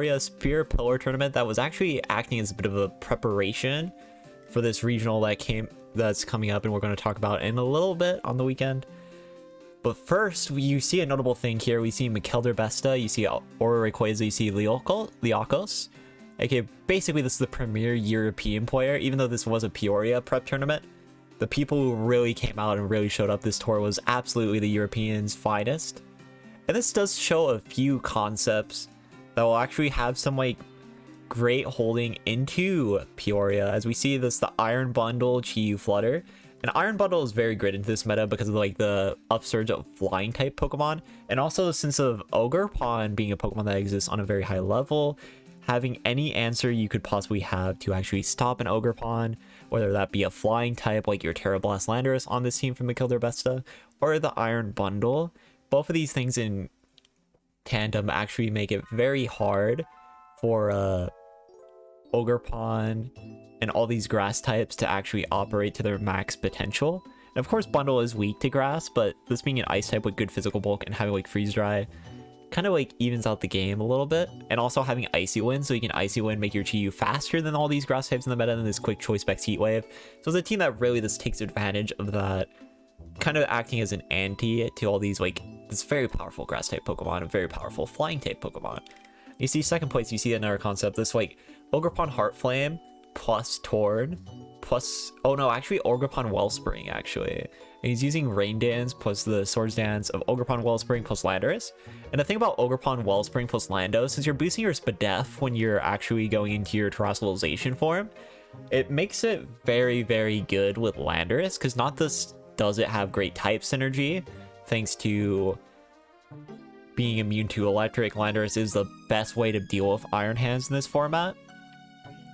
Peoria Spear Pillar tournament that was actually acting as a bit of a preparation for this regional that's coming up, and we're going to talk about in a little bit on the weekend. But first, you see a notable thing here. We see Mikelder Besta, you see Aurora Rayquaza, you see Liokos. Okay, basically this is the premier European player, even though this was a Peoria prep tournament. The people who really came out and really showed up this tour was absolutely the Europeans' finest. And this does show a few concepts that will actually have some like great holding into Peoria. As we see this, the Iron Bundle, Chi-Yu Flutter. And Iron Bundle is very great into this meta because of like the upsurge of flying type Pokemon. And also since of Ogerpon being a Pokemon that exists on a very high level, having any answer you could possibly have to actually stop an Ogerpon, whether that be a flying type like your Terra Blast Landorus on this team from Mikelder Besta, or the Iron Bundle. Both of these things in tandem actually make it very hard for Ogerpon and all these grass types to actually operate to their max potential. And of course Bundle is weak to grass, but this being an ice type with good physical bulk and having like freeze dry kind of like evens out the game a little bit. And also having Icy Wind, so you can Icy Wind, make your Chi-Yu faster than all these grass types in the meta than this quick choice specs Heat Wave. So it's a team that really just takes advantage of that, kind of acting as an anti to all these like this very powerful grass type Pokemon and very powerful flying type Pokemon. You see second place, you see another concept, this like ogerpon-hearthflame plus Torn plus, oh no, actually Ogerpon Wellspring actually. And he's using Rain Dance plus the Swords Dance of Ogerpon Wellspring plus Landorus. And the thing about Ogerpon Wellspring plus Lando, since you're boosting your Spadef when you're actually going into your Terrestrialization form, it makes it very, very good with Landorus, because not this does it have great type synergy, thanks to being immune to electric. Landorus is the best way to deal with Iron Hands in this format.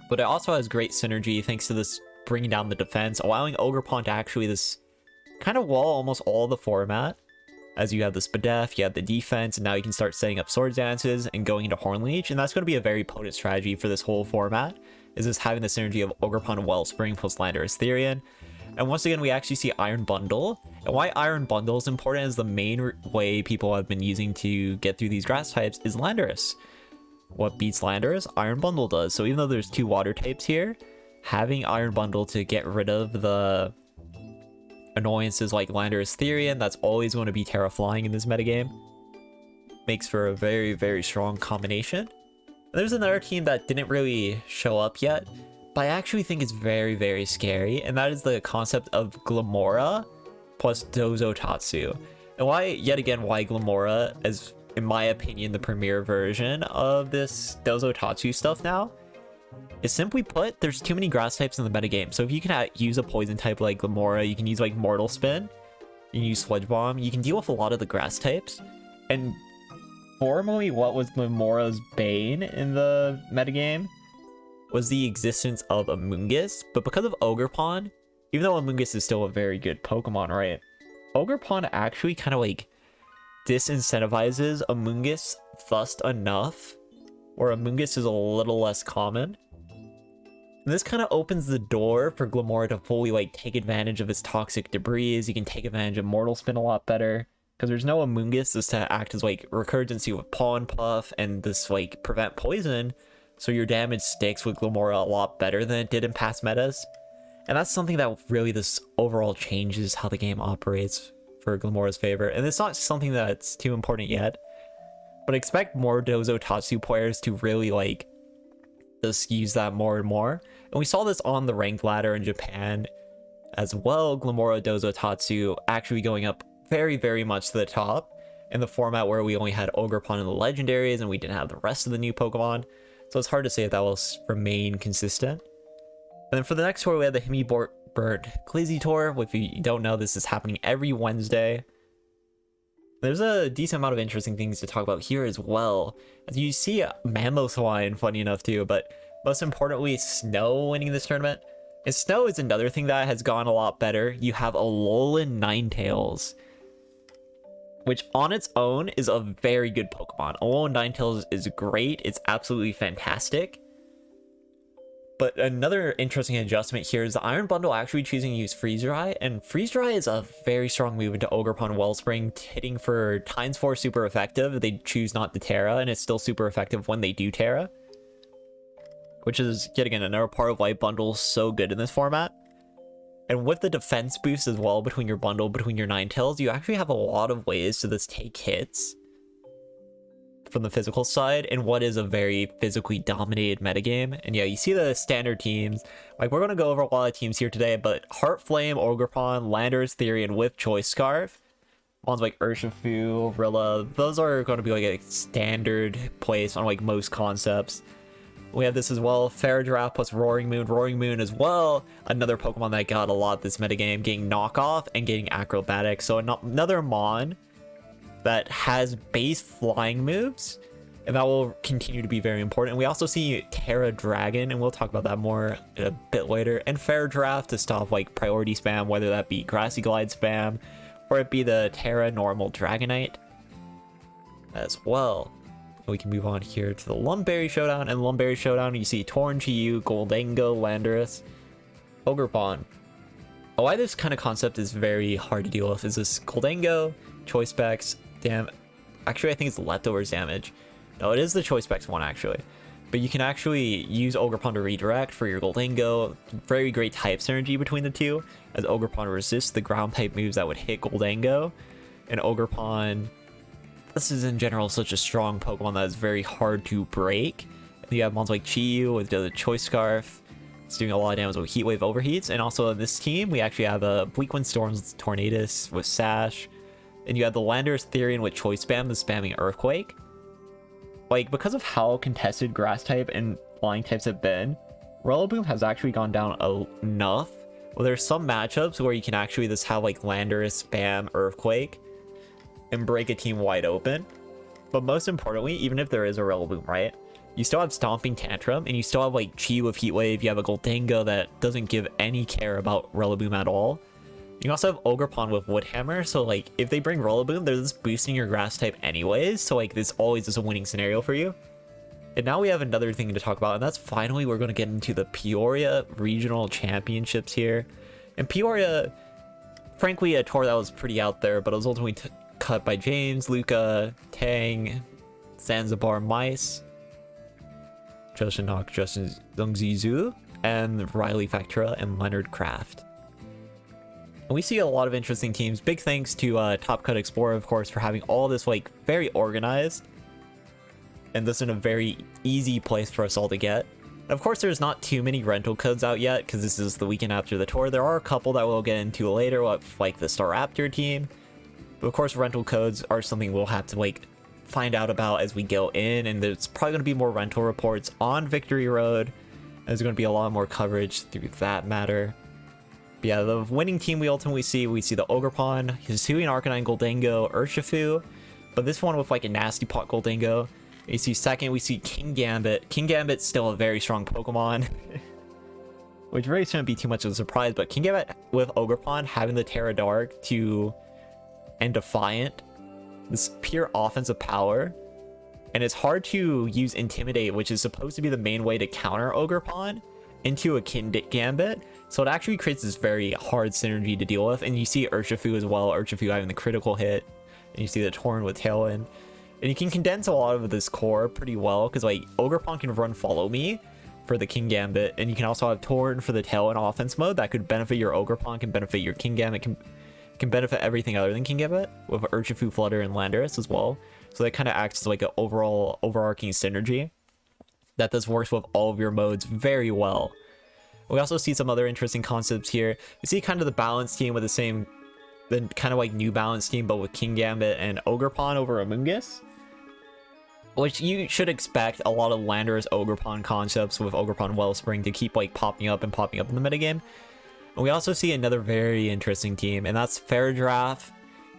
But it also has great synergy thanks to this bringing down the defense, allowing Ogerpon to actually this kind of wall almost all the format. As you have the Spadef, you have the defense, and now you can start setting up Swords Dances and going into Horn Leech, and that's going to be a very potent strategy for this whole format, is this having the synergy of Ogerpon Wellspring plus Landorus Therian. And once again, we actually see Iron Bundle. And why Iron Bundle is important is the main way people have been using to get through these grass types is Landorus. What beats Landorus? Iron Bundle does. So even though there's two water types here, having Iron Bundle to get rid of the annoyances like Landorus Therian, that's always going to be Terra Flying in this metagame, makes for a very, very strong combination. And there's another team that didn't really show up yet, but I actually think it's very, very scary, and that is the concept of Glimmora plus Dozo Tatsu. And why, yet again, why Glimmora is, in my opinion, the premier version of this Dozo Tatsu stuff now, is simply put, there's too many grass types in the metagame. So if you can use a poison type like Glimmora, you can use like Mortal Spin, you can use Sludge Bomb, you can deal with a lot of the grass types. And formerly, what was Glimmora's bane in the metagame was the existence of Amoonguss, but because of Ogerpon, even though Amoonguss is still a very good Pokemon, right? Ogerpon actually kind of like disincentivizes Amoonguss thus enough where Amoonguss is a little less common. And this kind of opens the door for Glimmora to fully like take advantage of its toxic debris. You can take advantage of Mortal Spin a lot better because there's no Amoonguss just to act as like recurgency with Pollen Puff and this like prevent poison. So your damage sticks with Glimmora a lot better than it did in past metas. And that's something that really this overall changes how the game operates for Glimmora's favor. And it's not something that's too important yet, but expect more Dozo Tatsu players to really like just use that more and more. And we saw this on the ranked ladder in Japan as well. Glimmora, Dozo Tatsu actually going up very, very much to the top in the format where we only had Ogerpon and the legendaries and we didn't have the rest of the new Pokemon. So it's hard to say if that will remain consistent. And then for the next tour, we had the Himibird Glizzy Tour. If you don't know, this is happening every Wednesday. There's a decent amount of interesting things to talk about here as well. As you see Mamoswine, funny enough too, but most importantly, Snow winning this tournament. And Snow is another thing that has gone a lot better. You have Alolan Ninetales, which on its own is a very good Pokemon. Alolan Ninetales is great. It's absolutely fantastic. But another interesting adjustment here is the Iron Bundle actually choosing to use Freeze Dry, and Freeze Dry is a very strong move into Ogerpon Wellspring, hitting for ×4 super effective. They choose not to Terra, and it's still super effective when they do Terra, which is getting another part of why Bundle's so good in this format. And with the defense boost as well between your bundle, between your Ninetales, you actually have a lot of ways to just take hits from the physical side in what is a very physically dominated metagame. And yeah, you see the standard teams. Like, we're going to go over a lot of teams here today, but Heartflame, Ogerpon, Landorus, Therian with Choice Scarf, ones like Urshifu, Rilla, those are going to be like a standard place on like most concepts. We have this as well, Fairadrap plus Roaring Moon as well, another Pokemon that got a lot this metagame, getting Knockoff and getting Acrobatic. So another Mon that has base flying moves, and that will continue to be very important. And we also see Terra Dragon, and we'll talk about that more a bit later, and Fairadrap to stop like priority spam, whether that be Grassy Glide spam or it be the Terra normal Dragonite as well. We can move on here to the Lumberry Showdown, and Lumberry Showdown you see Torn, Chiyu, Gholdengo, Landorus, Ogerpon. Why this kind of concept is very hard to deal with is this Gholdengo, Choice Specs, actually I think it's leftovers damage. No, it is the Choice Specs one actually. But you can actually use Ogerpon to redirect for your Gholdengo. Very great type synergy between the two, as Ogerpon resists the ground type moves that would hit Gholdengo. And Ogerpon, this is in general such a strong Pokemon that is very hard to break. And you have mons like Chiyu with the Choice Scarf. It's doing a lot of damage with Heat Wave Overheats. And also in this team, we actually have a Bleakwind Storms Tornadus with Sash. And you have the Landorus Therian with Choice Spam, the spamming Earthquake. Like, because of how contested Grass type and Flying types have been, Rillaboom has actually gone down enough. Well, there's some matchups where you can actually just have like Landorus spam Earthquake and break a team wide open. But most importantly, even if there is a Rillaboom, right? You still have Stomping Tantrum, and you still have like Chi with Heat Wave. You have a Gholdengo that doesn't give any care about Rillaboom at all. You can also have Ogerpon with Wood Hammer, so like if they bring Rillaboom, they're just boosting your Grass type anyways, so like this always is a winning scenario for you. And now we have another thing to talk about, and that's finally we're going to get into the Peoria Regional Championships here. And Peoria, frankly, a tour that was pretty out there, but it was ultimately cut by James, Luca, Tang, Zanzibar Mice, Justin Knock, Justin Zungzizu, and Riley Factura and Leonard Kraft. And we see a lot of interesting teams. Big thanks to Top Cut Explorer, of course, for having all this like very organized, and this in a very easy place for us all to get. And of course, there's not too many rental codes out yet because this is the weekend after the tour. There are a couple that we'll get into later, like the Staraptor team. But of course, rental codes are something we'll have to like find out about as we go in, and there's probably going to be more rental reports on Victory Road. There's going to be a lot more coverage through that matter. But yeah, the winning team we ultimately see the Ogerpon, Hisuian Arcanine, Gholdengo, Urshifu, but this one with like a Nasty Pot Gholdengo. You see second, we see King Gambit. King Gambit's still a very strong Pokemon, which really shouldn't be too much of a surprise, but King Gambit with Ogerpon having the Terra Dark and Defiant, this pure offensive power, and it's hard to use Intimidate, which is supposed to be the main way to counter Ogerpon, into a King Gambit, so it actually creates this very hard synergy to deal with. And you see Urshifu as well, Urshifu having the critical hit, and you see the Torn with Tailwind, and you can condense a lot of this core pretty well, because like Ogerpon can run Follow Me for the King Gambit, and you can also have Torn for the Tailwind offense mode that could benefit your Ogerpon, can benefit your King Gambit, can benefit everything other than King Gambit, with Urshifu, Flutter, and Landorus as well. So that kind of acts as like an overall overarching synergy that this works with all of your modes very well. We also see some other interesting concepts here. You see kind of the balance team with the kind of like new balance team, but with King Gambit and Ogerpon over Amoonguss, which you should expect a lot of Landorus Ogerpon concepts with Ogerpon Wellspring to keep like popping up in the metagame. And we also see another very interesting team, and that's Fairadrap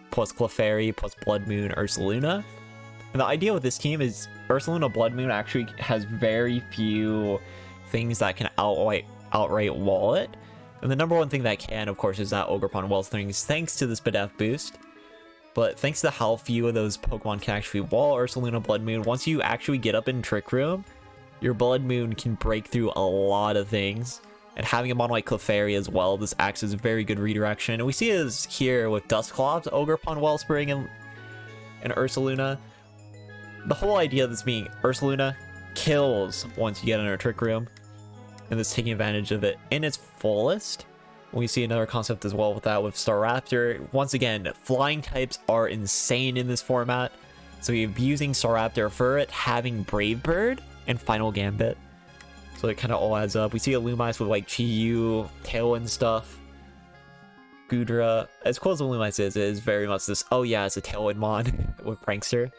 plus Clefairy plus Blood Moon Ursaluna. And the idea with this team is Ursaluna Blood Moon actually has very few things that can outright wall it. And the number one thing that can, of course, is that Ogerpon Wellspring, thanks to this Spadef boost. But thanks to how few of those Pokemon can actually wall Ursaluna Blood Moon, once you actually get up in Trick Room, Your Blood Moon can break through a lot of things. And having a mono like Clefairy as well, this acts as a very good redirection. And we see this here with Dusclops, Ogerpon Wellspring, and Ursaluna. The whole idea of this being Ursaluna kills once you get in her Trick Room. And this taking advantage of it in its fullest. We see another concept as well with that with Staraptor. Once again, flying types are insane in this format. So you're using Staraptor for it, having Brave Bird and Final Gambit. So it kind of all adds up. We see a Lumize with like Chi-Yu, Tailwind stuff. Goodra. As cool as the Lumize is, it is very much this, oh yeah, it's a Tailwind mod with Prankster.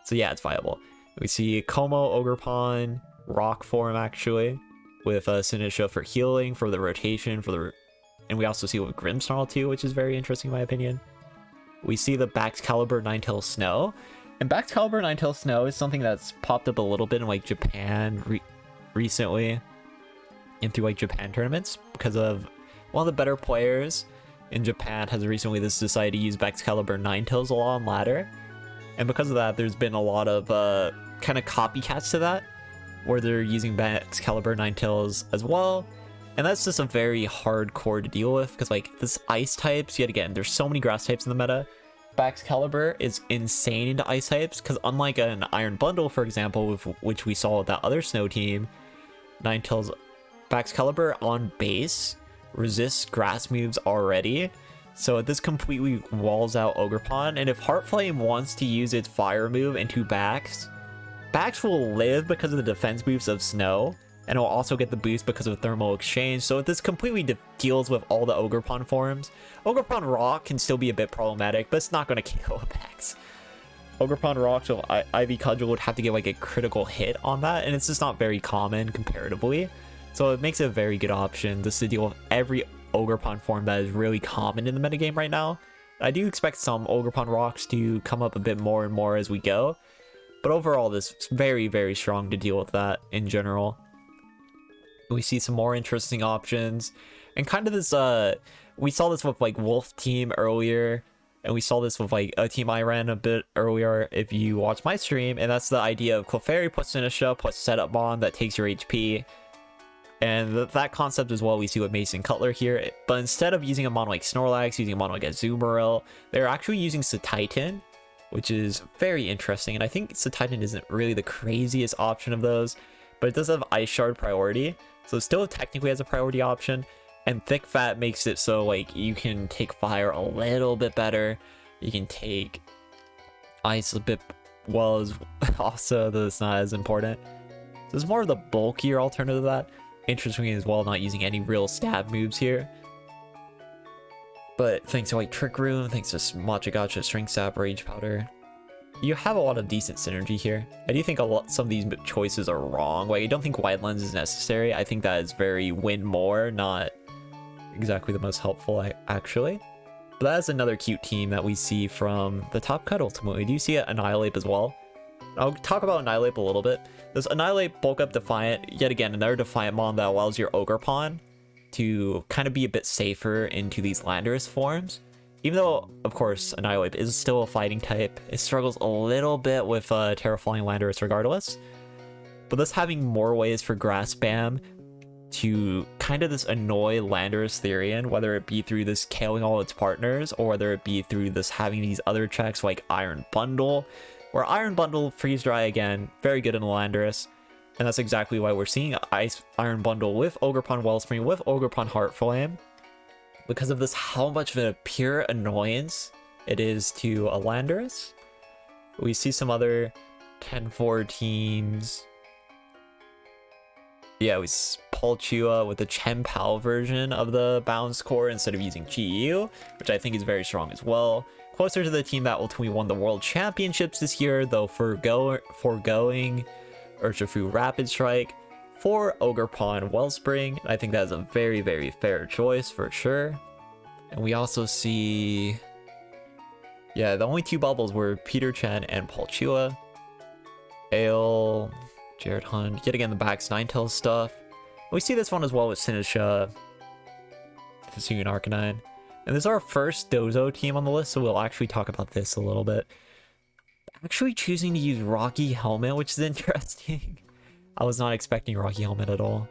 So yeah, it's viable. We see Como, Ogerpon, Rock form actually. With Sinisha for healing, for the rotation, and we also see it with Grimmsnarl too, which is very interesting in my opinion. We see the Baxcalibur Ninetales Snow. And Baxcalibur Ninetales Snow is something that's popped up a little bit in like Japan recently. And through like Japan tournaments. Because of one of the better players in Japan has recently decided to use Baxcalibur Ninetales a lot on ladder. And because of that, there's been a lot of kind of copycats to that. Where they're using Baxcalibur Ninetales as well. And that's just a very hard core to deal with, because like this ice types, yet again, there's so many grass types in the meta. Baxcalibur is insane into ice types, because unlike an Iron Bundle, for example, with which we saw with that other snow team, Ninetales, Baxcalibur on base resists grass moves already. So this completely walls out Ogerpon, and if Heartflame wants to use its fire move into Bax will live because of the defense boost of Snow, and it will also get the boost because of Thermal Exchange, so this completely deals with all the Ogerpon forms. Ogerpon Rock can still be a bit problematic, but it's not going to kill a Bax. Ogerpon Rock, so Ivy Cudgel would have to get like a critical hit on that, and it's just not very common comparatively. So it makes it a very good option just to deal with every Ogerpon form that is really common in the metagame right now. I do expect some Ogerpon Rocks to come up a bit more and more as we go. But overall, this is very, very strong to deal with that in general. We see some more interesting options. And kind of this, we saw this with like Wolf Team earlier. And we saw this with like a team I ran a bit earlier if you watch my stream. And that's the idea of Clefairy plus Sinisha plus Setup Bond that takes your HP. And that concept as well we see with Mason Cutler here. But instead of using a mono like Snorlax, using a mono like Azumarill, they're actually using Satitan, which is very interesting. And I think Satitan isn't really the craziest option of those, but it does have Ice Shard priority. So it still technically has a priority option. And Thick Fat makes it so like you can take fire a little bit better. You can take ice a bit well as also though it's not as important. So it's more of the bulkier alternative to that. Interestingly as well, not using any real stab moves here. But thanks to like Trick Room, thanks to Matcha Gotcha, Strength Sap, Rage Powder, you have a lot of decent synergy here. I do think some of these choices are wrong. Like I don't think Wide Lens is necessary. I think that is very win more, not exactly the most helpful actually. But that is another cute team that we see from the top cut ultimately. Do you see Annihilate as well? I'll talk about Annihilate a little bit. There's Annihilate, Bulk Up, Defiant. Yet again, another Defiant mon that allows your Ogerpon to kind of be a bit safer into these Landorus forms. Even though, of course, Annihilate is still a fighting type, it struggles a little bit with Terraflying Landorus regardless. But this having more ways for Grass Spam to kind of this annoy Landorus Therian, whether it be through this KOing all its partners, or whether it be through this having these other checks like Iron Bundle, where Iron Bundle, Freeze Dry again, very good in Landorus. And that's exactly why we're seeing Iron Bundle with Ogerpon Wellspring, with Ogerpon-Hearthflame. Because of this, how much of a pure annoyance it is to a Landorus. We see some other 10-4 teams. Yeah, we Palchua with the Chien-Pao version of the Bounce Core instead of using Chi-Yu, which I think is very strong as well. Closer to the team that ultimately won the World Championships this year, though foregoing Urshifu Rapid Strike for Ogerpon Wellspring. I think that is a very, very fair choice for sure. And we also see, yeah, the only two bubbles were Peter Chen and Palchua. Ale, Jared Hunt, yet again the Bax Ninetales stuff. We see this one as well with Sinisha, Hisuian Arcanine. And this is our first Dozo team on the list, so we'll actually talk about this a little bit. Actually choosing to use Rocky Helmet, which is interesting. I was not expecting Rocky Helmet at all.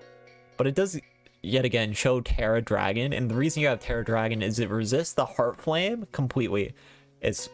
But it does, yet again, show Terra Dragon. And the reason you have Terra Dragon is it resists the Heart Flame completely. It's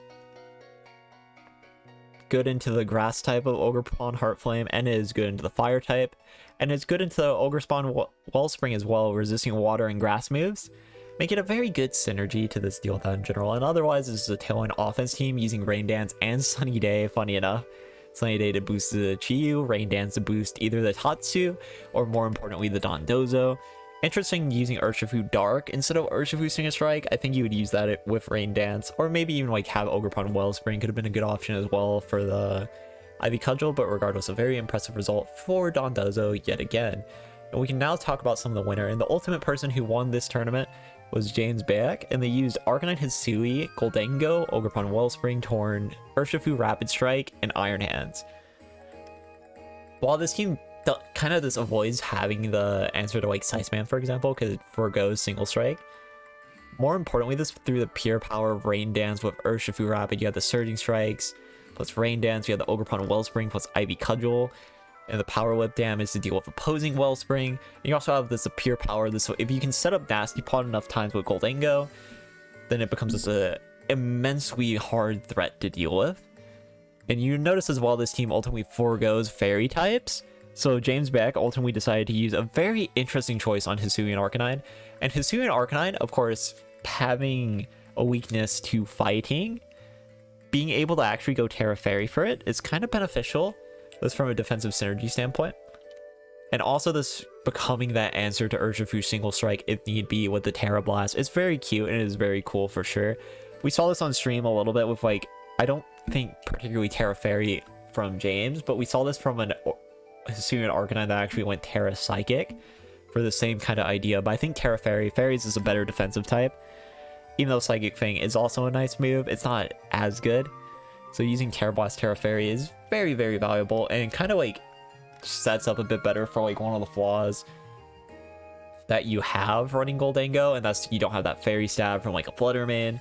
good into the grass type of ogerpon-hearthflame, and it is good into the fire type. And it's good into the Ogrespawn Wellspring as well, resisting water and grass moves. Make it a very good synergy to this deal in general. And otherwise, this is a Tailwind offense team using Rain Dance and Sunny Day, funny enough. Sunny Day to boost the Chiyu, Rain Dance to boost either the Tatsu, or more importantly, the Dondozo. Interesting using Urshifu Dark instead of Urshifu Stinger Strike. I think you would use that with Rain Dance, or maybe even like have Ogerpon Wellspring could have been a good option as well for the Ivy Cudgel, but regardless, a very impressive result for Dondozo yet again. And we can now talk about some of the winner, and the ultimate person who won this tournament was James Beck, and they used Arcanine Hisui, Gholdengo, Ogerpon Wellspring, Torn, Urshifu Rapid Strike, and Iron Hands. While this team kind of just avoids having the answer to like Siceman, for example, because it forgoes Single Strike, more importantly, this through the pure power of Rain Dance with Urshifu Rapid, you have the Surging Strikes, plus Rain Dance, you have the Ogerpon Wellspring, plus Ivy Cudgel, and the Power Whip damage to deal with opposing Wellspring. And you also have this pure power. This, if you can set up Nasty Pot enough times with Gholdengo, then it becomes this immensely hard threat to deal with. And you notice as well, this team ultimately forgoes Fairy types. So James Beck ultimately decided to use a very interesting choice on Hisuian Arcanine. And Hisuian Arcanine, of course, having a weakness to fighting, being able to actually go Terra Fairy for it is kind of beneficial. This from a defensive synergy standpoint. And also this becoming that answer to Urshifu Single Strike if need be with the Terra Blast. It's very cute and it is very cool for sure. We saw this on stream a little bit with like, I don't think particularly Terra Fairy from James, but we saw this from an Hisuian Arcanine that actually went Terra Psychic for the same kind of idea. But I think Terra Fairies is a better defensive type. Even though Psychic Fang is also a nice move, it's not as good. So using Terra Blast, Terra Fairy is very, very valuable and kind of like sets up a bit better for like one of the flaws that you have running Gholdengo, and that's you don't have that Fairy Stab from like a Fluttermane.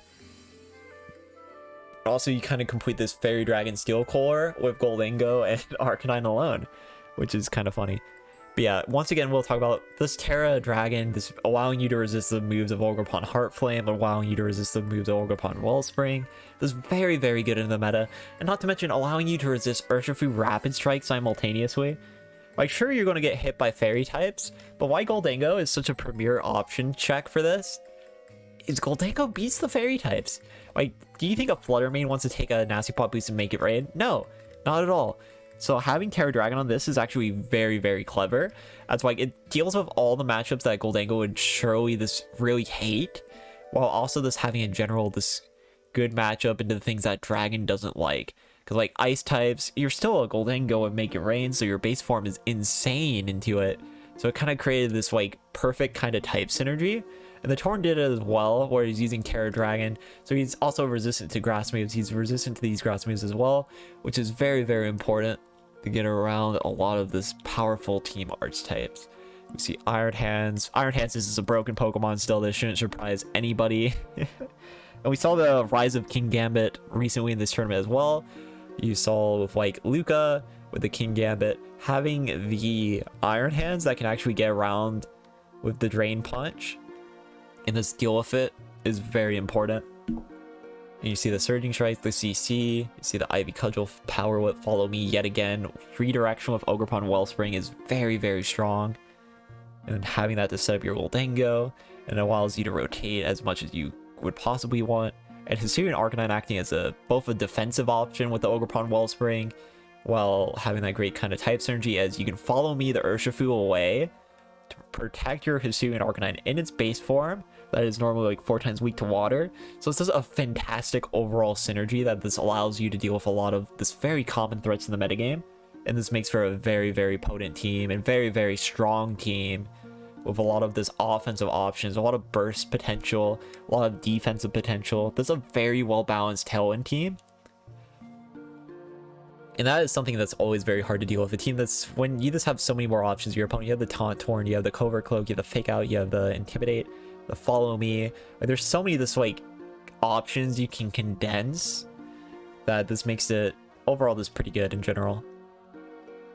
Also, you kind of complete this Fairy Dragon Steel Core with Gholdengo and Arcanine alone, which is kind of funny. But yeah, once again, we'll talk about this Terra Dragon, this allowing you to resist the moves of ogerpon-hearthflame, allowing you to resist the moves of Ogerpon Wellspring. This is very, very good in the meta. And not to mention, allowing you to resist Urshifu Rapid Strike simultaneously. Like, sure, you're going to get hit by Fairy types, but why Gholdengo is such a premier option check for this is Gholdengo beats the Fairy types. Like, do you think a Fluttermane wants to take a Nasty Pot boost and make it rain? No, not at all. So having Terra Dragon on this is actually very, very clever. As like it deals with all the matchups that Gholdengo would surely really hate, while also this having in general this good matchup into the things that Dragon doesn't like. Because like Ice types, you're still a Gholdengo and Make It Rain, so your base form is insane into it. So it kind of created this like perfect kind of type synergy. And the Torn did it as well, where he's using Terra Dragon. So he's also resistant to grass moves. He's resistant to these grass moves as well, which is very, very important to get around a lot of this powerful team archetypes. We see Iron Hands. Iron Hands is a broken Pokemon still. This shouldn't surprise anybody. And we saw the rise of King Gambit recently in this tournament as well. You saw with like Luca, with the King Gambit, having the Iron Hands that can actually get around with the Drain Punch and this deal with it is very important. And you see the Surging Strike, the CC, you see the Ivy Cudgel, Power Whip, Follow Me yet again. Redirection with Ogerpon Wellspring is very, very strong. And then having that to set up your Gholdengo, and it allows you to rotate as much as you would possibly want. And Hisuian Arcanine acting as both a defensive option with the Ogerpon Wellspring, while having that great kind of type synergy as you can Follow Me the Urshifu away to protect your Hisuian Arcanine in its base form that is normally like 4 times weak to water. So this is a fantastic overall synergy that this allows you to deal with a lot of this very common threats in the metagame. And this makes for a very, very potent team and very, very strong team with a lot of this offensive options, a lot of burst potential, a lot of defensive potential. This is a very well-balanced Tailwind team. And that is something that's always very hard to deal with. A team that's, when you just have so many more options, your opponent, you have the Taunt Torn, you have the Covert Cloak, you have the Fake Out, you have the Intimidate, the Follow Me. Like, there's so many this like options you can condense that this makes it overall this pretty good in general.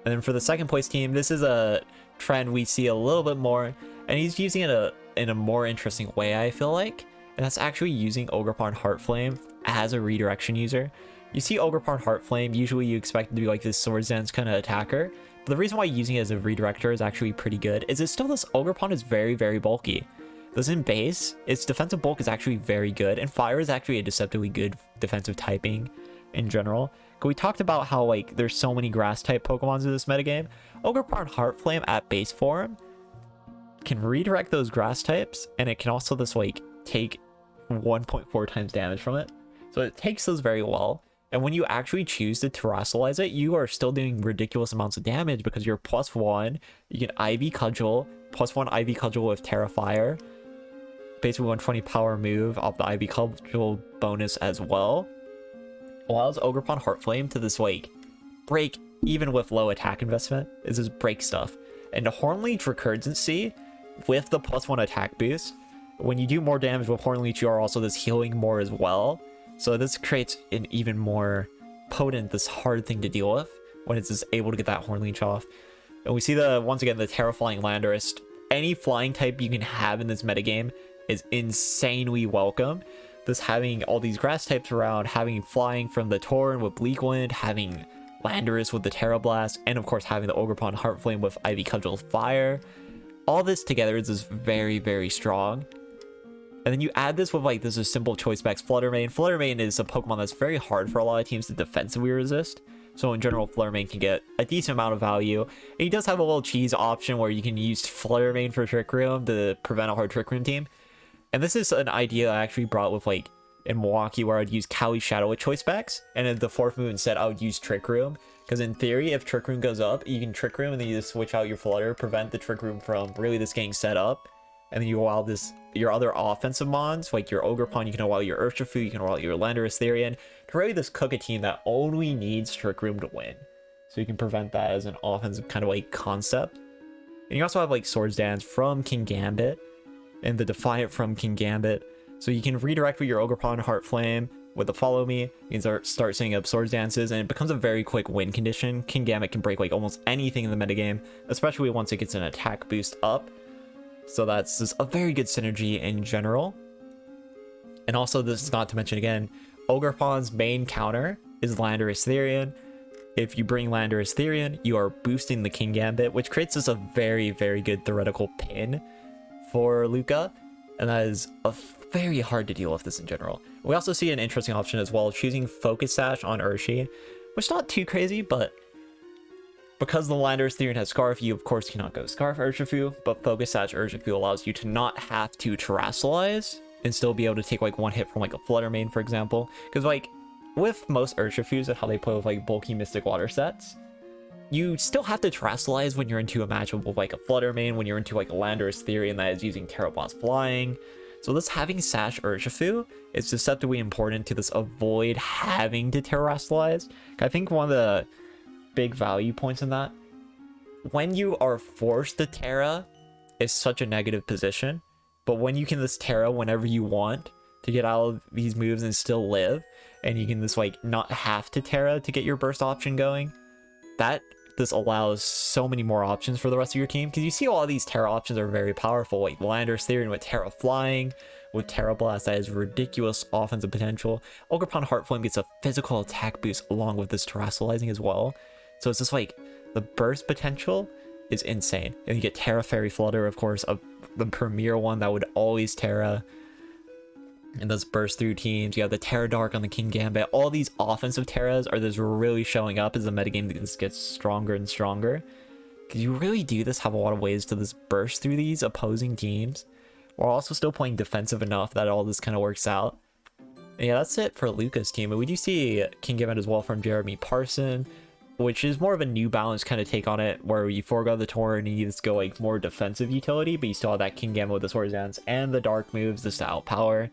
And then for the second place team, this is a trend we see a little bit more, and he's using it in a more interesting way, I feel like. And that's actually using Ogerpon-Hearthflame as a redirection user. You see Ogerpon-Hearthflame, usually you expect it to be like this Swords Dance kind of attacker. But the reason why using it as a redirector is actually pretty good is it's still this Ogerpon is very, very bulky. This in base, its defensive bulk is actually very good, and fire is actually a deceptively good defensive typing in general. We talked about how like there's so many grass type Pokemons in this metagame. Ogerpon-Hearthflame at base form can redirect those grass types, and it can also this like take 1.4 times damage from it. So it takes those very well. And when you actually choose to terastallize it, you are still doing ridiculous amounts of damage because you're +1. You can IV Cudgel, +1 IV Cudgel with Terra Fire. Basically 120 power move off the IV Cudgel bonus as well. Allows Ogerpon-Hearthflame to this like break even with low attack investment. Is just break stuff. And the Hornleech Recurrency with the +1 attack boost. When you do more damage with Hornleech, you are also this healing more as well. So this creates an even more potent, this hard thing to deal with when it's just able to get that Hornleech off. And we see once again the Terraflying Landorus. Any flying type you can have in this metagame is insanely welcome. This having all these grass types around, having flying from the Tauren with Bleak Wind, having Landorus with the Terra Blast, and of course having the Ogerpon-Hearthflame with IV Cudgel Fire. All this together is just very, very strong. And then you add this with like this is simple choice specs Fluttermane. Fluttermane is a Pokemon that's very hard for a lot of teams to defensively resist. So in general, Fluttermane can get a decent amount of value. And he does have a little cheese option where you can use Fluttermane for Trick Room to prevent a hard Trick Room team. And this is an idea I actually brought with like in Milwaukee where I'd use Cowie's Shadow with choice specs. And in the fourth move instead, I would use Trick Room. Because in theory, if Trick Room goes up, you can Trick Room and then you just switch out your Flutter, prevent the Trick Room from really this getting set up. And then you allow your other offensive mons, like your Ogerpon, you can allow your Urshifu, you can allow your Landorus Therian, to really just cook a team that only needs Trick Room to win. So you can prevent that as an offensive kind of like concept. And you also have like Swords Dance from Kingambit, and the Defiant from Kingambit. So you can redirect with your Ogerpon-Hearthflame with the Follow Me. You can start setting up Swords Dances, and it becomes a very quick win condition. Kingambit can break like almost anything in the metagame, especially once it gets an attack boost up. So that's just a very good synergy in general. And also, this is not to mention again, Ogerpon's main counter is Landorus Therian. If you bring Landorus Therian, you are boosting the Kingambit, which creates just a very, very good theoretical pin for Luca. And that is very hard to deal with this in general. We also see an interesting option as well, choosing Focus Sash on Urshi, which is not too crazy, but because the Landorus Therian has Scarf, you of course cannot go Scarf Urshifu, but Focus Sash Urshifu allows you to not have to Terastallize and still be able to take like one hit from like a Fluttermane, for example. Because like with most Urshifus and how they play with like bulky Mystic Water sets, you still have to Terastallize when you're into a matchup with like a Fluttermane, when you're into like a Landorus Therian that is using Terra Blast Flying. So this having Sash Urshifu is deceptively important to this avoid having to Terastallize. I think one of the big value points in that, when you are forced to Terra, is such a negative position, but when you can just Terra whenever you want to get out of these moves and still live, and you can just like not have to Terra to get your burst option going, that this allows so many more options for the rest of your team. Because you see all of these Terra options are very powerful, like Landorus Therian with Terra Flying, with Terra Blast that has ridiculous offensive potential. Ogerpon-Hearthflame gets a physical attack boost along with this Terastallizing as well. So it's just like the burst potential is insane. And you get Terra Fairy Flutter, of course, the premier one that would always Terra and does burst through teams. You have the Terra Dark on the Kingambit. All these offensive Terras are just really showing up as the metagame just gets stronger and stronger. Because you really do this have a lot of ways to just burst through these opposing teams, while also still playing defensive enough that all this kind of works out. And yeah, that's it for Luca's team. But we do see Kingambit as well from Jeremy Parson, which is more of a New Balance kind of take on it, where you forego the Tauren and you just go like more defensive utility, but you still have that Kingambit with the Swords Dance and the Dark moves just to outpower.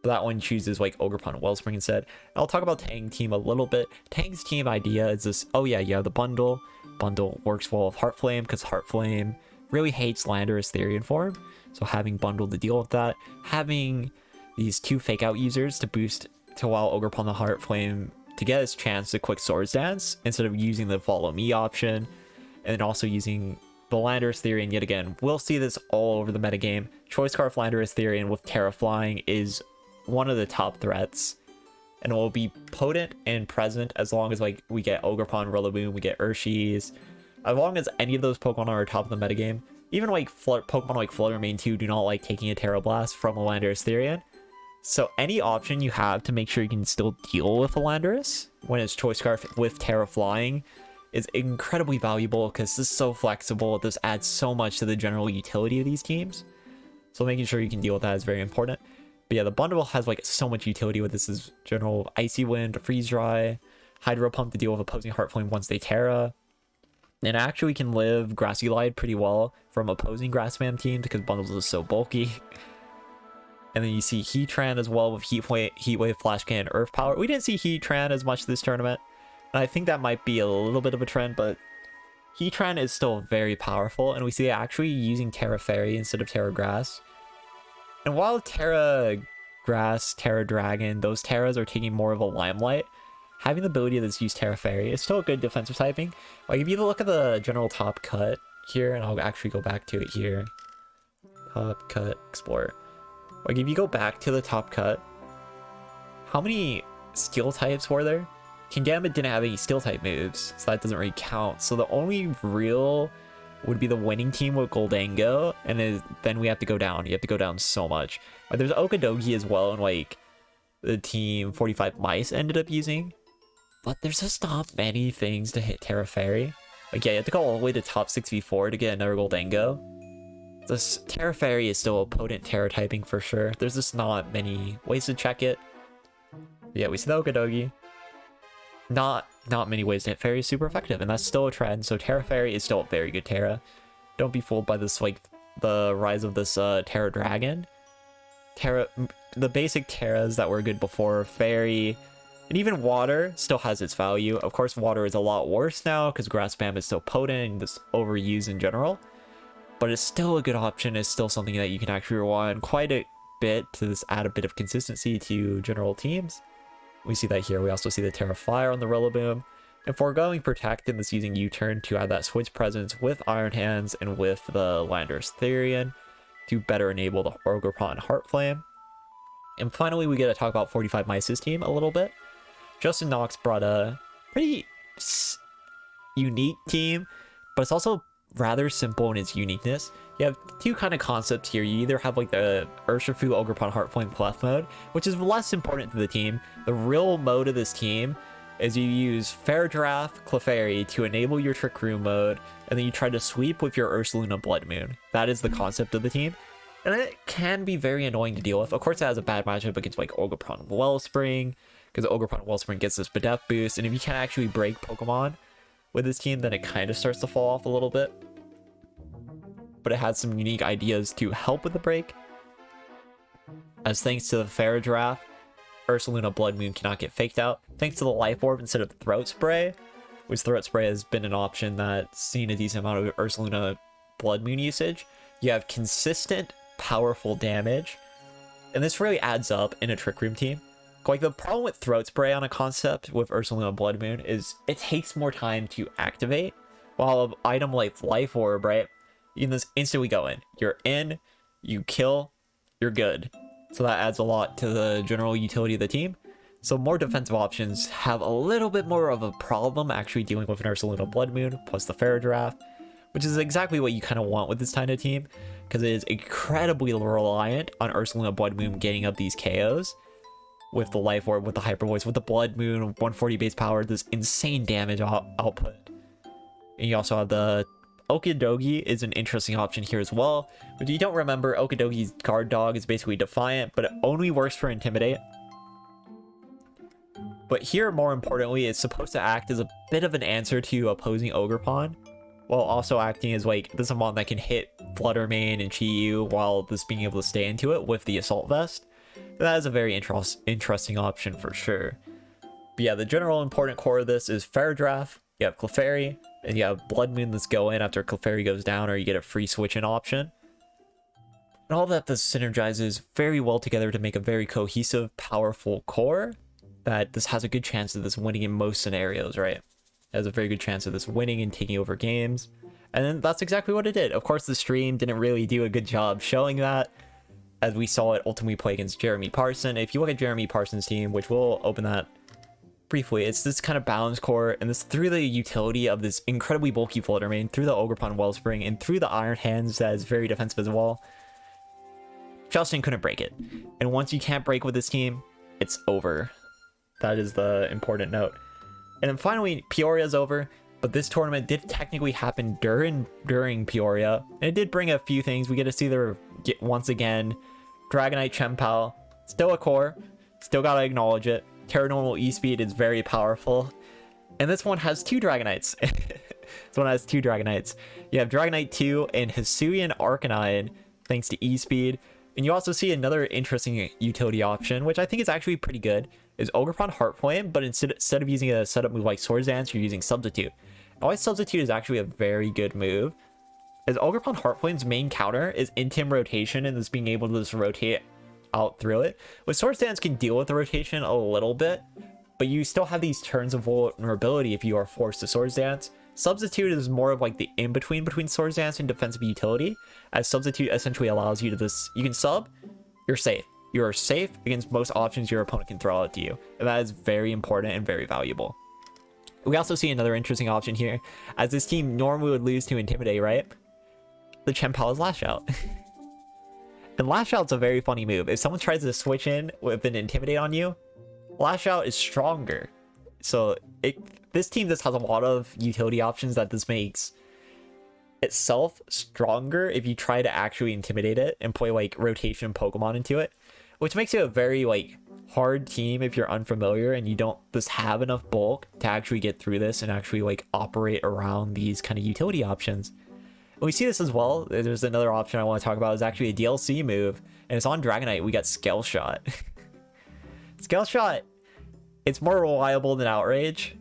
But that one chooses like Ogerpon Wellspring instead. And I'll talk about Tang team a little bit. Tang's team idea is this, oh yeah, the bundle. Bundle works well with Heartflame because Heartflame really hates Landorus Therian form. So having bundle to deal with that, having these two fake out users to boost to allow Ogerpon the Heartflame to get his chance to quick Swords Dance instead of using the Follow Me option, and also using the Landorus Therian yet again. We'll see this all over the metagame. Choice Scarf Landorus Therian with Terra Flying is one of the top threats, and it will be potent and present as long as like we get Ogerpon, Rillaboom, we get Urshis. As long as any of those Pokemon are top of the metagame, even like Pokemon like Flutter Mane 2 do not like taking a Terra Blast from a Landorus Therian. So any option you have to make sure you can still deal with a Landorus when it's Choice Scarf with Terra Flying is incredibly valuable, because this is so flexible. This adds so much to the general utility of these teams. So making sure you can deal with that is very important. But yeah, the bundle has like so much utility with this is general Icy Wind, Freeze Dry, Hydro Pump to deal with opposing Heart Flame once they Terra. And actually can live Grassy Glide pretty well from opposing Grass Spam teams because bundles is so bulky. And then you see Heatran as well with Heat Wave, Flash Cannon, Earth Power. We didn't see Heatran as much this tournament. And I think that might be a little bit of a trend, but Heatran is still very powerful. And we see it actually using Terra Fairy instead of Terra Grass. And while Terra Grass, Terra Dragon, those Terras are taking more of a limelight, having the ability to use Terra Fairy is still a good defensive typing. Like if you look at the general top cut here, and I'll actually go back to it here. Top cut, Explorer. Like if you go back to the top cut, how many skill types were there? Kingambit didn't have any steel type moves, so that doesn't really count. So the only real would be the winning team with Gholdengo, and then we have to go down. You have to go down so much. But there's Okidogi as well, and like the team 45 Mice ended up using. But there's just not many things to hit Terra Fairy. Like yeah, you have to go all the way to top 6v4 to get another Gholdengo. This Terra Fairy is still a potent Terra typing for sure. There's just not many ways to check it. Yeah, we see the Okidogi. Not many ways to hit Fairy is super effective, and that's still a trend. So Terra Fairy is still a very good Terra. Don't be fooled by this, like the rise of this Terra Dragon. The basic Terras that were good before, Fairy, and even Water still has its value. Of course, Water is a lot worse now because Grass Spam is so potent and just overused in general. But it's still a good option. It's still something that you can actually rely on quite a bit to just add a bit of consistency to general teams. We see that here. We also see the Terra Fire on the Rillaboom. And foregoing Protect and this using U-Turn to add that switch presence with Iron Hands and with the Landorus Therian to better enable the ogerpon-hearthflame. And finally, we get to talk about 45 Mice's team a little bit. Justin Knox brought a pretty unique team, but it's also rather simple in its uniqueness. You have two kind of concepts here. You either have like the Urshifu Ogerpon-hearthflame Clef mode, which is less important to the team. The real mode of this team is you use Fairdirath, Clefairy to enable your Trick Room mode, and then you try to sweep with your Ursaluna Blood Moon. That is the concept of the team. And it can be very annoying to deal with. Of course, it has a bad matchup against like Ogerpon Wellspring, because Ogerpon Wellspring gets this Bedef boost, and if you can't actually break Pokemon with this team, then it kind of starts to fall off a little bit. But it has some unique ideas to help with the break. As thanks to the Fairdirath, Ursaluna Blood Moon cannot get faked out. Thanks to the Life Orb instead of Throat Spray, which Throat Spray has been an option that's seen a decent amount of Ursaluna Blood Moon usage. You have consistent, powerful damage, and this really adds up in a Trick Room team. Like the problem with Throat Spray on a concept with Ursaluna Blood Moon is it takes more time to activate, while an item like Life Orb, right? You can just instantly go in. You're in, you kill, you're good. So that adds a lot to the general utility of the team. So more defensive options have a little bit more of a problem actually dealing with an Ursaluna Blood Moon plus the Fairdirath, which is exactly what you kind of want with this kind of team, because it is incredibly reliant on Ursaluna Blood Moon getting up these KOs with the Life Orb, with the Hyper Voice, with the Blood Moon, 140 base power, this insane damage output. And you also have the Okidogi is an interesting option here as well. But if you don't remember, Okidogi's guard dog is basically Defiant, but it only works for Intimidate. But here, more importantly, it's supposed to act as a bit of an answer to opposing Ogerpon, while also acting as like this Amon that can hit Flutter Mane and Chi-Yu while this being able to stay into it with the Assault Vest. That is a very interesting option for sure. But yeah, the general important core of this is Fairdirath, you have Clefairy, and you have Blood Moon that's go in after Clefairy goes down, or you get a free switch in option. And all that this synergizes very well together to make a very cohesive, powerful core. that this has a good chance of this winning in most scenarios, right? It has a very good chance of this winning and taking over games. And then that's exactly what it did. Of course, the stream didn't really do a good job showing that, as we saw it ultimately play against Jeremy Parson. If you look at Jeremy Parson's team, which we'll open that briefly, it's this kind of balance core, and this through the utility of this incredibly bulky Flutter Mane, through the Ogerpon Wellspring, and through the Iron Hands that is very defensive as well. Justin couldn't break it. And once you can't break with this team, it's over. That is the important note. And then finally, Peoria's over. But this tournament did technically happen during Peoria, and it did bring a few things. We get to see their, once again, Dragonite Chien-Pao, still a core, still gotta acknowledge it. Terranormal E-Speed is very powerful, and this one has 2 Dragonites. This one has 2 Dragonites. You have Dragonite 2 and Hisuian Arcanine, thanks to E-Speed. And you also see another interesting utility option, which I think is actually pretty good, is ogerpon-hearthflame, but instead of using a setup move like Swords Dance, you're using Substitute. Always Substitute is actually a very good move, as Ogerpon-Hearthflame's main counter is Intim Rotation and this being able to just rotate out through it. With Swords Dance can deal with the rotation a little bit, but you still have these turns of vulnerability if you are forced to Swords Dance. Substitute is more of like the in-between between Swords Dance and defensive utility, as Substitute essentially allows you to this, you can sub, you're safe. You are safe against most options your opponent can throw out to you, and that is very important and very valuable. We also see another interesting option here, as this team normally would lose to Intimidate, right? The Chien-Pao is Lash Out. And Lash Out's a very funny move. If someone tries to switch in with an Intimidate on you, Lash Out is stronger. So this team just has a lot of utility options that this makes itself stronger if you try to actually intimidate it and play like rotation Pokemon into it, which makes it a very like hard team if you're unfamiliar and you don't just have enough bulk to actually get through this and actually like operate around these kind of utility options. And we see this as well. There's another option I want to talk about, is actually a DLC move, and it's on Dragonite. We got Scale Shot. Scale Shot, it's more reliable than Outrage,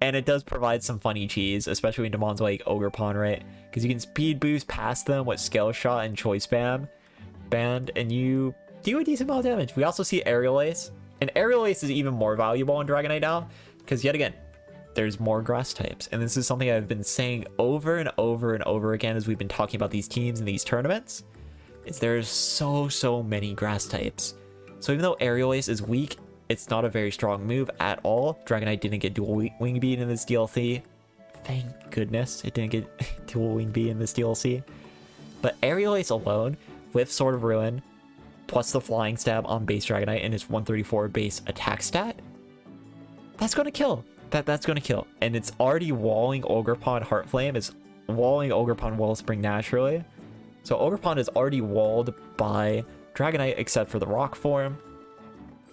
and it does provide some funny cheese, especially when demands like Ogerpon, right? Because you can speed boost past them with Scale Shot and Choice Band, and you do a decent amount of damage. We also see Aerial Ace, and Aerial Ace is even more valuable on Dragonite now, because yet again, there's more grass types. And this is something I've been saying over and over and over again as we've been talking about these teams and these tournaments, is there's so many grass types. So even though Aerial Ace is weak, it's not a very strong move at all. Dragonite didn't get Dual Wing Beat in this DLC. Thank goodness it didn't get Dual Wing Beat in this DLC. But Aerial Ace alone, with Sword of Ruin, plus the Flying Stab on base Dragonite and its 134 base attack stat, that's gonna kill. That's gonna kill. And it's already walling Ogerpon-Hearthflame. It's walling Ogerpon Wellspring naturally. So Ogerpon is already walled by Dragonite except for the rock form.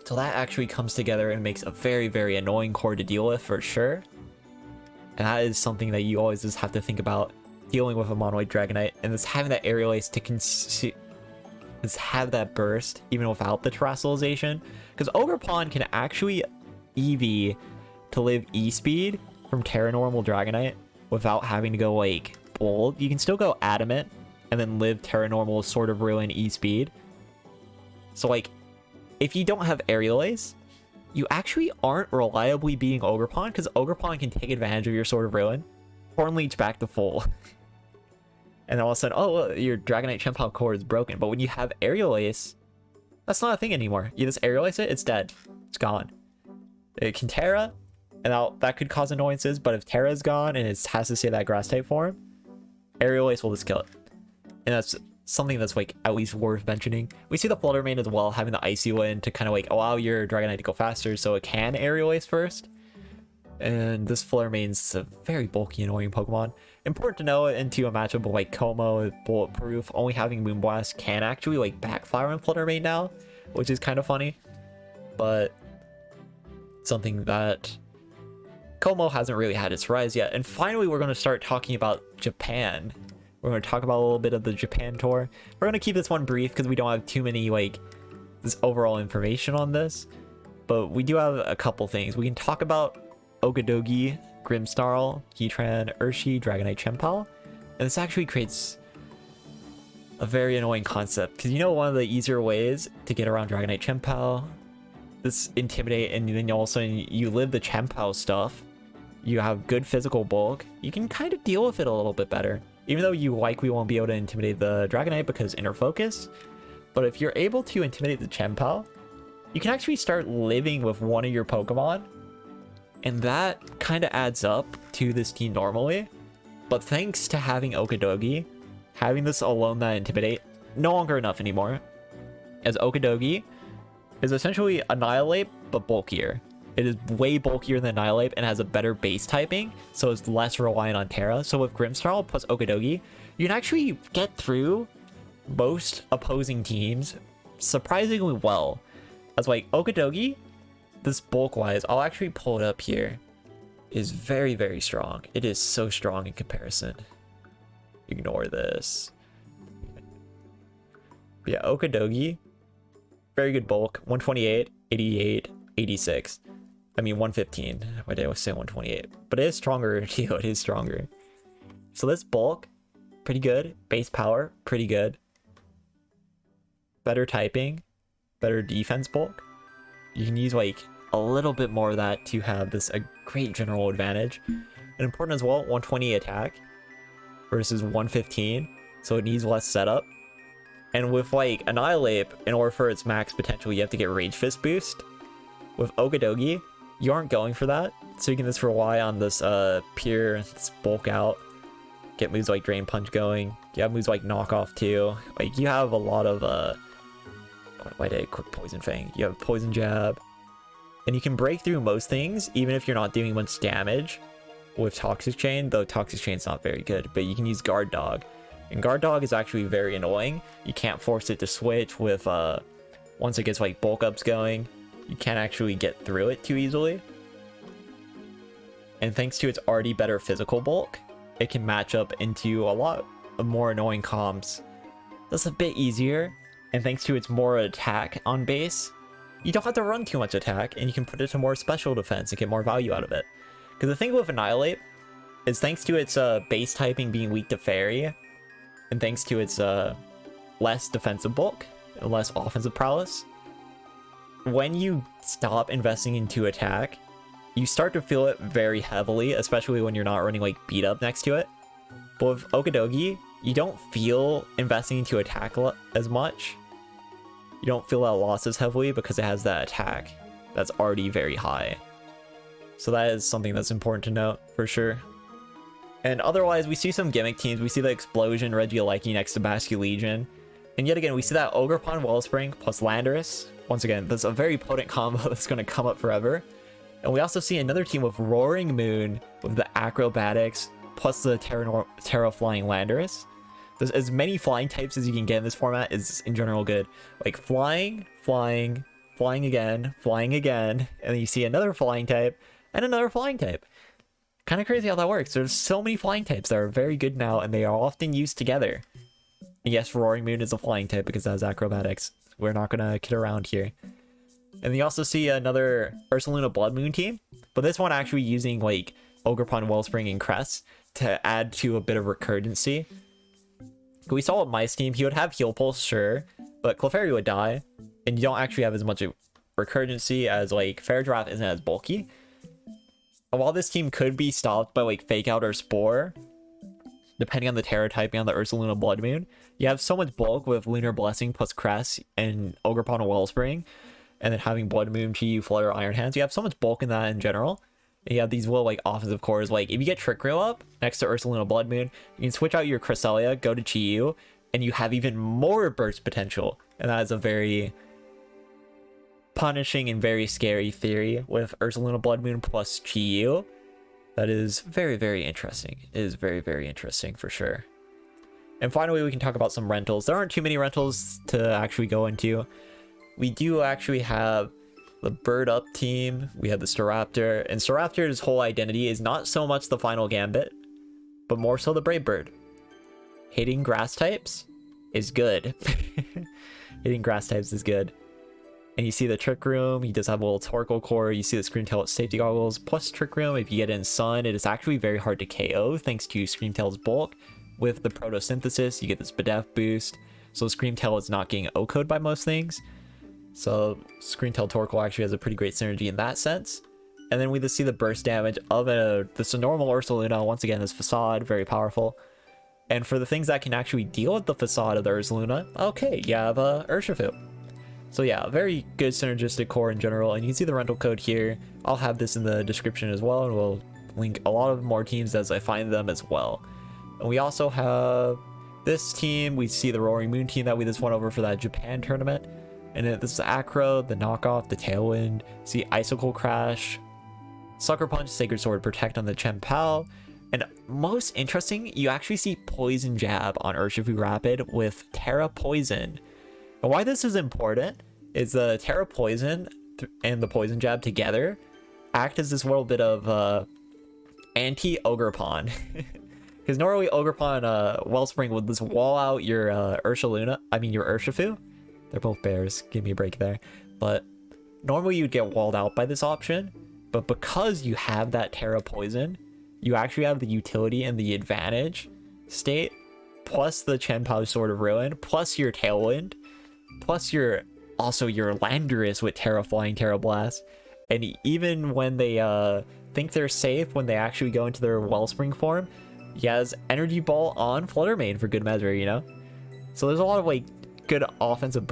So that actually comes together and makes a very annoying core to deal with for sure. And that is something that you always just have to think about dealing with a Monoid Dragonite. And just having that Aerial Ace to just have that burst even without the Terrestrialization. Because Ogerpon can actually EV to live E-Speed from Terranormal Dragonite without having to go like bold. You can still go Adamant and then live Terranormal Sword of Ruin E-Speed. So like, if you don't have Aerial Ace, you actually aren't reliably beating Ogerpon, because Ogerpon can take advantage of your Sword of Ruin, Horn Leech back to full. And then all of a sudden, oh, well, your Dragonite Chien-Pao core is broken. But when you have Aerial Ace, that's not a thing anymore. You just Aerial Ace it, it's dead. It's gone. It can Terra, and that could cause annoyances, but if Terra is gone and it has to stay that grass type form, Aerial Ace will just kill it. And that's something that's like at least worth mentioning. We see the Flutter Mane as well, having the Icy Wind to kind of like allow your Dragonite to go faster so it can Aerial Ace first. And this Flutter Mane's a very bulky, annoying Pokemon. Important to know, into a matchup with like Como, Bulletproof, only having Moonblast can actually like backfire on Flutter Mane now, which is kind of funny. But something that Como hasn't really had its rise yet. And finally, we're going to start talking about Japan. We're going to talk about a little bit of the Japan tour. We're going to keep this one brief because we don't have too many like this overall information on this. But we do have a couple things. We can talk about Ogadogi, Grimmsnarl, Heatran, Urshi, Dragonite Chien-Pao. And this actually creates a very annoying concept, because you know one of the easier ways to get around Dragonite Chien-Pao this Intimidate, and then all of a sudden you live the Chempow stuff. You have good physical bulk. You can kind of deal with it a little bit better. Even though you likely won't be able to intimidate the Dragonite because inner focus. But if you're able to intimidate the Chempow, you can actually start living with one of your Pokemon. And that kind of adds up to this team normally. But thanks to having Okidogi, having this alone that Intimidate, no longer enough anymore. As Okidogi is essentially Annihilate, but bulkier. It is way bulkier than Annihilate and has a better base typing, so it's less reliant on Terra. So with Grimmsnarl plus Okidogi, you can actually get through most opposing teams surprisingly well. As like Okidogi, this bulk-wise, I'll actually pull it up here, is very, very strong. It is so strong in comparison. Ignore this. But yeah, Okidogi, very good bulk. 128, 88, 86. I mean 115. Why did I say 128? But it is stronger too. It is stronger. So this bulk, pretty good. Base power, pretty good. Better typing, better defense bulk. You can use like a little bit more of that to have this a great general advantage. And important as well, 120 attack versus 115. So it needs less setup. And with like Annihilate, in order for its max potential, you have to get Rage Fist boost. With Okidogi, you aren't going for that, so you can just rely on this pure bulk out, get moves like Drain Punch going. You have moves like Knock Off too. Like you have a lot of why did I quick Poison Fang? You have Poison Jab, and you can break through most things even if you're not doing much damage with Toxic Chain, though Toxic Chain's not very good. But you can use Guard Dog, and Guard Dog is actually very annoying. You can't force it to switch with once it gets like bulk ups going. You can't actually get through it too easily. And thanks to its already better physical bulk, it can match up into a lot of more annoying comps. That's a bit easier. And thanks to its more attack on base, you don't have to run too much attack, and you can put it to more special defense and get more value out of it. Because the thing with Annihilate is thanks to its base typing being weak to Fairy, and thanks to its less defensive bulk and less offensive prowess, when you stop investing into attack, you start to feel it very heavily, especially when you're not running like beat up next to it. But with Okidogi, you don't feel investing into attack as much. You don't feel that loss as heavily because it has that attack that's already very high. So that is something that's important to note for sure. And otherwise, we see some gimmick teams. We see the Explosion Regieleki next to Basculegion. And yet again, we see that Ogerpon Wellspring plus Landorus. Once again, that's a very potent combo that's going to come up forever. And we also see another team with Roaring Moon with the Acrobatics plus the Terra Flying Landorus. There's as many flying types as you can get in this format is in general good. Like flying, flying, flying again, and then you see another flying type and another flying type. Kind of crazy how that works. There's so many flying types that are very good now, and they are often used together. And yes, Roaring Moon is a flying type because it has Acrobatics. We're not gonna kid around here. And you also see another Ursaluna Blood Moon team, but this one actually using like Ogerpon Wellspring and Crest to add to a bit of recurrency. We saw with Mice team, he would have Heal Pulse, sure, but Clefairy would die, and you don't actually have as much recurrency as like Fair Draft isn't as bulky. And while this team could be stopped by like Fake Out or Spore, depending on the Terra typing on the Ursaluna Blood Moon, you have so much bulk with Lunar Blessing plus Crest and Ogerpon Wellspring, and then having Blood Moon, Chi Flutter, Iron Hands. You have so much bulk in that in general. And you have these little like offensive cores. Like if you get Trick Room up next to Ursaluna Blood Moon, you can switch out your Cresselia, go to Chi, and you have even more burst potential. And that is a very punishing and very scary theory with Ursaluna Blood Moon plus Chi. That is very, very interesting. It is very, very interesting for sure. And finally, we can talk about some rentals. There aren't too many rentals to actually go into. We do actually have the Bird Up team. We have the Staraptor. And Staraptor's whole identity is not so much the final gambit, but more so the Brave Bird. Hitting grass types is good. Hitting grass types is good. And you see the Trick Room. He does have a little Torkoal core. You see the Screamtail safety goggles plus Trick Room. If you get in Sun, it is actually very hard to KO thanks to Screamtail's bulk. With the Photosynthesis, you get this Bedef boost. So Screamtail is not getting O-code by most things. So Screentail Torkoal actually has a pretty great synergy in that sense. And then we just see the burst damage of this normal Ursaluna. Once again, this Facade, very powerful. And for the things that can actually deal with the Facade of the Ursaluna, okay, you have Urshifu. So yeah, very good synergistic core in general. And you can see the rental code here. I'll have this in the description as well, and we'll link a lot of more teams as I find them as well. And we also have this team. We see the Roaring Moon team that we just went over for that Japan tournament. And then this is Acro, the Knockoff, the Tailwind. See Icicle Crash, Sucker Punch, Sacred Sword, Protect on the Chien-Pao. And most interesting, you actually see Poison Jab on Urshifu Rapid with Terra Poison. And why this is important is the Terra Poison and the Poison Jab together act as this little bit of anti-Ogerpon. Because normally Ogerpon Wellspring would just wall out your your Urshifu. They're both bears, give me a break there. But normally you'd get walled out by this option. But because you have that Terra Poison, you actually have the utility and the advantage state, plus the Chien-Pao Sword of Ruin, plus your Tailwind, plus your Landorus with Terra Flying, Terra Blast. And even when they think they're safe, when they actually go into their Wellspring form, he has Energy Ball on Flutter Mane for good measure, you know? So there's a lot of like good offensive